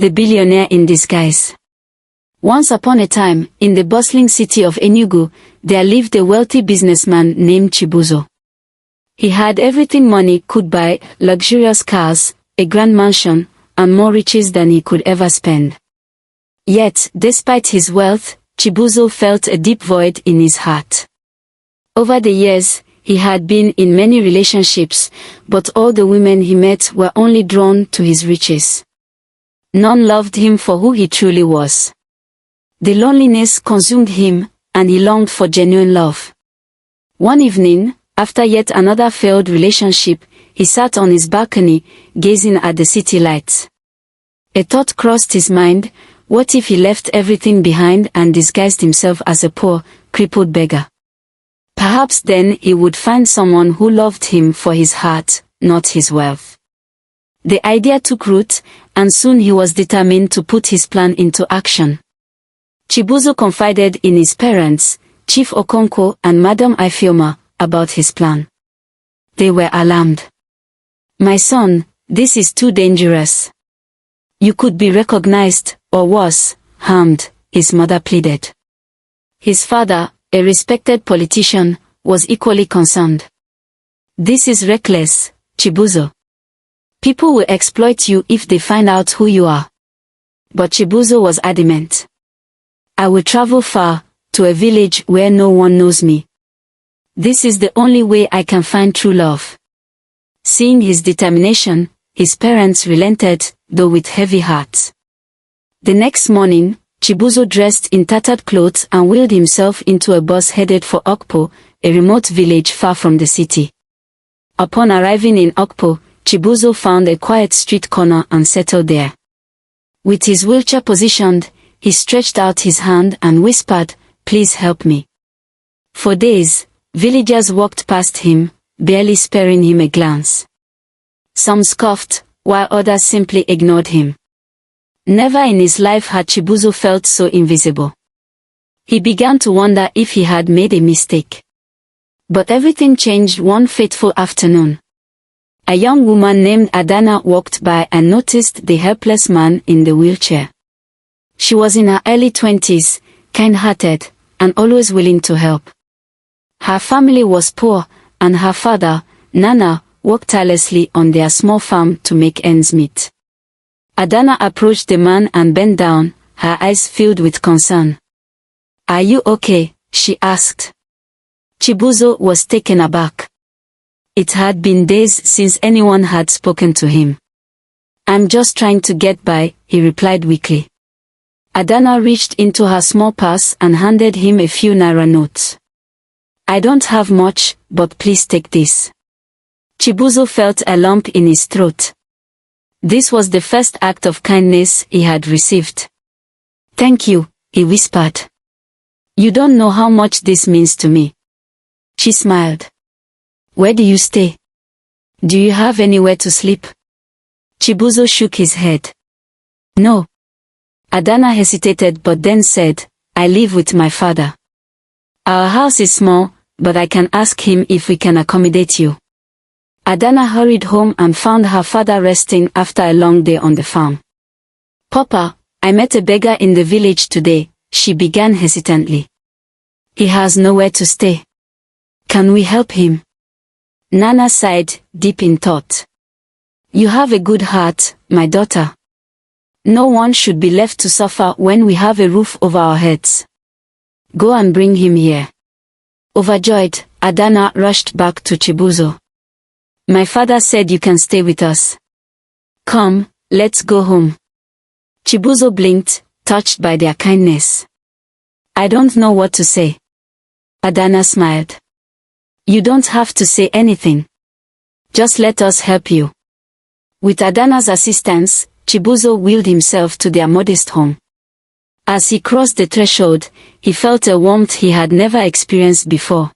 The Billionaire in Disguise. Once upon a time, in the bustling city of Enugu, there lived a wealthy businessman named Chibuzo. He had everything money could buy, luxurious cars, a grand mansion, and more riches than he could ever spend. Yet, despite his wealth, Chibuzo felt a deep void in his heart. Over the years, he had been in many relationships, but all the women he met were only drawn to his riches. None loved him for who he truly was. The loneliness consumed him, and he longed for genuine love. One evening, after yet another failed relationship, he sat on his balcony, gazing at the city lights. A thought crossed his mind: what if he left everything behind and disguised himself as a poor, crippled beggar? Perhaps then he would find someone who loved him for his heart, not his wealth. The idea took root, and soon he was determined to put his plan into action. Chibuzo confided in his parents, Chief Okonkwo and Madam Ifeoma, about his plan. They were alarmed. "My son, this is too dangerous. You could be recognized, or worse, harmed," his mother pleaded. His father, a respected politician, was equally concerned. "This is reckless, Chibuzo. People will exploit you if they find out who you are." But Chibuzo was adamant. "I will travel far, to a village where no one knows me. This is the only way I can find true love." Seeing his determination, his parents relented, though with heavy hearts. The next morning, Chibuzo dressed in tattered clothes and wheeled himself into a bus headed for Okpo, a remote village far from the city. Upon arriving in Okpo, Chibuzo found a quiet street corner and settled there. With his wheelchair positioned, he stretched out his hand and whispered, "Please help me." For days, villagers walked past him, barely sparing him a glance. Some scoffed, while others simply ignored him. Never in his life had Chibuzo felt so invisible. He began to wonder if he had made a mistake. But everything changed one fateful afternoon. A young woman named Adana walked by and noticed the helpless man in the wheelchair. She was in her early 20s, kind-hearted, and always willing to help. Her family was poor, and her father, Nana, worked tirelessly on their small farm to make ends meet. Adana approached the man and bent down, her eyes filled with concern. "Are you okay?" she asked. Chibuzo was taken aback. It had been days since anyone had spoken to him. "I'm just trying to get by," he replied weakly. Adana reached into her small purse and handed him a few naira notes. "I don't have much, but please take this." Chibuzo felt a lump in his throat. This was the first act of kindness he had received. "Thank you," he whispered. "You don't know how much this means to me." She smiled. "Where do you stay? Do you have anywhere to sleep?" Chibuzo shook his head. "No." Adana hesitated but then said, "I live with my father. Our house is small, but I can ask him if we can accommodate you." Adana hurried home and found her father resting after a long day on the farm. "Papa, I met a beggar in the village today," she began hesitantly. "He has nowhere to stay. Can we help him?" Nana sighed, deep in thought. "You have a good heart, my daughter. No one should be left to suffer when we have a roof over our heads. Go and bring him here." Overjoyed, Adana rushed back to Chibuzo. "My father said you can stay with us. Come, let's go home." Chibuzo blinked, touched by their kindness. "I don't know what to say." Adana smiled. "You don't have to say anything. Just let us help you." With Adana's assistance, Chibuzo wheeled himself to their modest home. As he crossed the threshold, he felt a warmth he had never experienced before.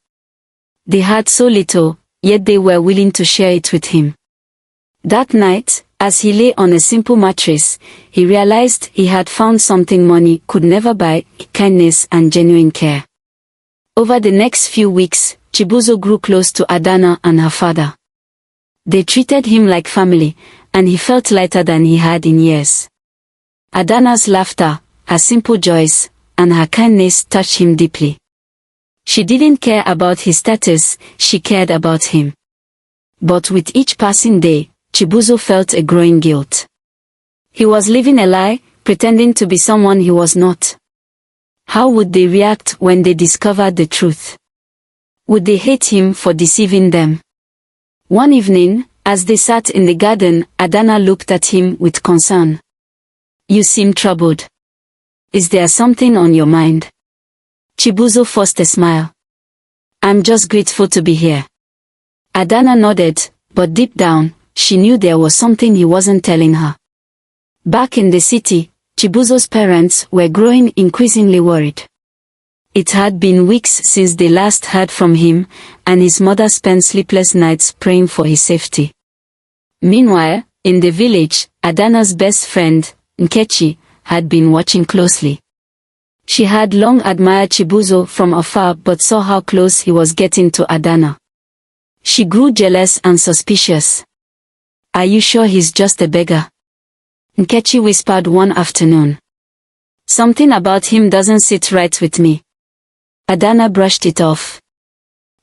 They had so little, yet they were willing to share it with him. That night, as he lay on a simple mattress, he realized he had found something money could never buy: kindness and genuine care. Over the next few weeks, Chibuzo grew close to Adana and her father. They treated him like family, and he felt lighter than he had in years. Adana's laughter, her simple joys, and her kindness touched him deeply. She didn't care about his status, she cared about him. But with each passing day, Chibuzo felt a growing guilt. He was living a lie, pretending to be someone he was not. How would they react when they discovered the truth? Would they hate him for deceiving them? One evening, as they sat in the garden, Adana looked at him with concern. "You seem troubled. Is there something on your mind?" Chibuzo forced a smile. "I'm just grateful to be here." Adana nodded, but deep down, she knew there was something he wasn't telling her. Back in the city, Chibuzo's parents were growing increasingly worried. It had been weeks since they last heard from him, and his mother spent sleepless nights praying for his safety. Meanwhile, in the village, Adana's best friend, Nkechi, had been watching closely. She had long admired Chibuzo from afar but saw how close he was getting to Adana. She grew jealous and suspicious. "Are you sure he's just a beggar?" Nkechi whispered one afternoon. "Something about him doesn't sit right with me." Adana brushed it off.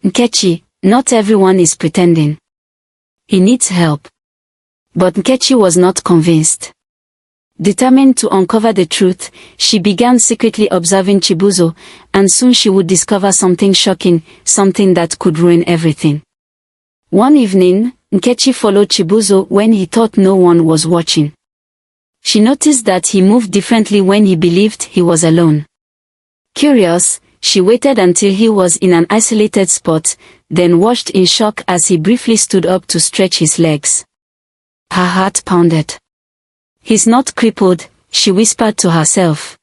"Nkechi, not everyone is pretending. He needs help." But Nkechi was not convinced. Determined to uncover the truth, she began secretly observing Chibuzo, and soon she would discover something shocking, something that could ruin everything. One evening, Nkechi followed Chibuzo when he thought no one was watching. She noticed that he moved differently when he believed he was alone. Curious, she waited until he was in an isolated spot, then watched in shock as he briefly stood up to stretch his legs. Her heart pounded. "He's not crippled," she whispered to herself.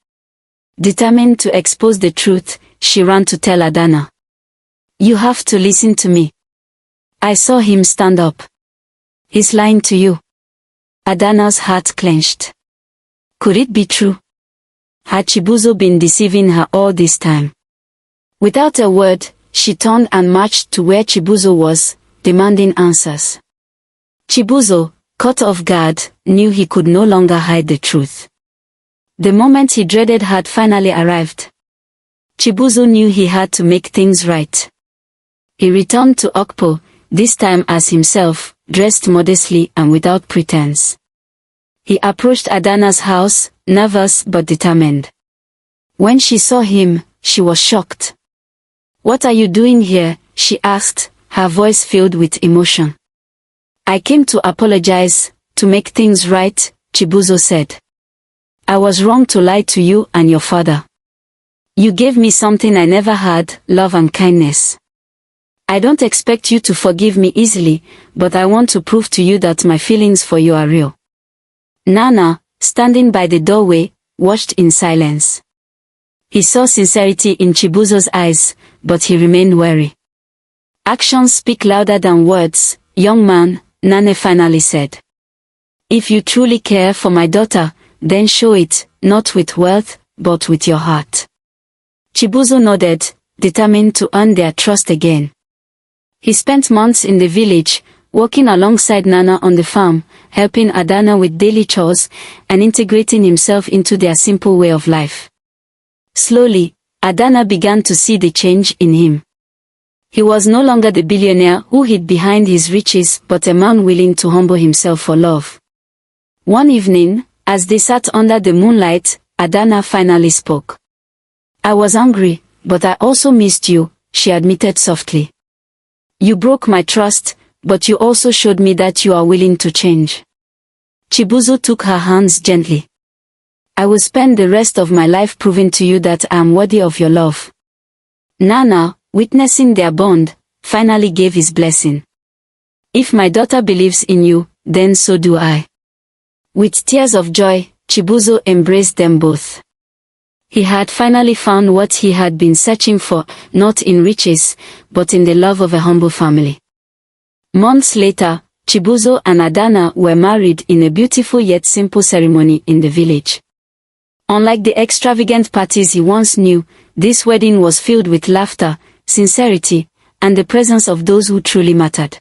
Determined to expose the truth, she ran to tell Adana. "You have to listen to me. I saw him stand up. He's lying to you." Adana's heart clenched. Could it be true? Had Chibuzo been deceiving her all this time? Without a word, she turned and marched to where Chibuzo was, demanding answers. Chibuzo, caught off guard, knew he could no longer hide the truth. The moment he dreaded had finally arrived. Chibuzo knew he had to make things right. He returned to Okpo, this time as himself, dressed modestly and without pretense. He approached Adana's house, nervous but determined. When she saw him, she was shocked. "What are you doing here?" she asked, her voice filled with emotion. "I came to apologize, to make things right," Chibuzo said. "I was wrong to lie to you and your father. You gave me something I never had, love and kindness. I don't expect you to forgive me easily, but I want to prove to you that my feelings for you are real." Nana, standing by the doorway, watched in silence. He saw sincerity in Chibuzo's eyes, but he remained wary. "Actions speak louder than words, young man," Nana finally said. "If you truly care for my daughter, then show it, not with wealth, but with your heart." Chibuzo nodded, determined to earn their trust again. He spent months in the village, working alongside Nana on the farm, helping Adana with daily chores, and integrating himself into their simple way of life. Slowly, Adana began to see the change in him. He was no longer the billionaire who hid behind his riches but a man willing to humble himself for love. One evening, as they sat under the moonlight, Adana finally spoke. "I was angry, but I also missed you," she admitted softly. "You broke my trust, but you also showed me that you are willing to change." Chibuzo took her hands gently. "I will spend the rest of my life proving to you that I am worthy of your love." Nana, witnessing their bond, finally gave his blessing. "If my daughter believes in you, then so do I." With tears of joy, Chibuzo embraced them both. He had finally found what he had been searching for, not in riches, but in the love of a humble family. Months later, Chibuzo and Adana were married in a beautiful yet simple ceremony in the village. Unlike the extravagant parties he once knew, this wedding was filled with laughter, sincerity, and the presence of those who truly mattered.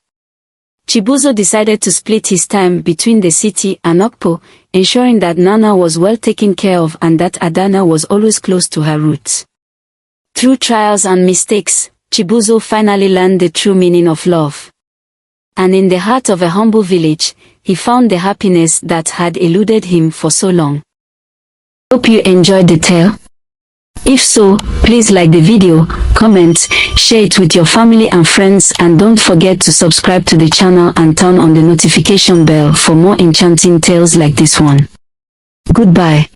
Chibuzo decided to split his time between the city and Okpo, ensuring that Nana was well taken care of and that Adana was always close to her roots. Through trials and mistakes, Chibuzo finally learned the true meaning of love. And in the heart of a humble village, he found the happiness that had eluded him for so long. Hope you enjoyed the tale. If so, please like the video, comment, share it with your family and friends, and don't forget to subscribe to the channel and turn on the notification bell for more enchanting tales like this one. Goodbye.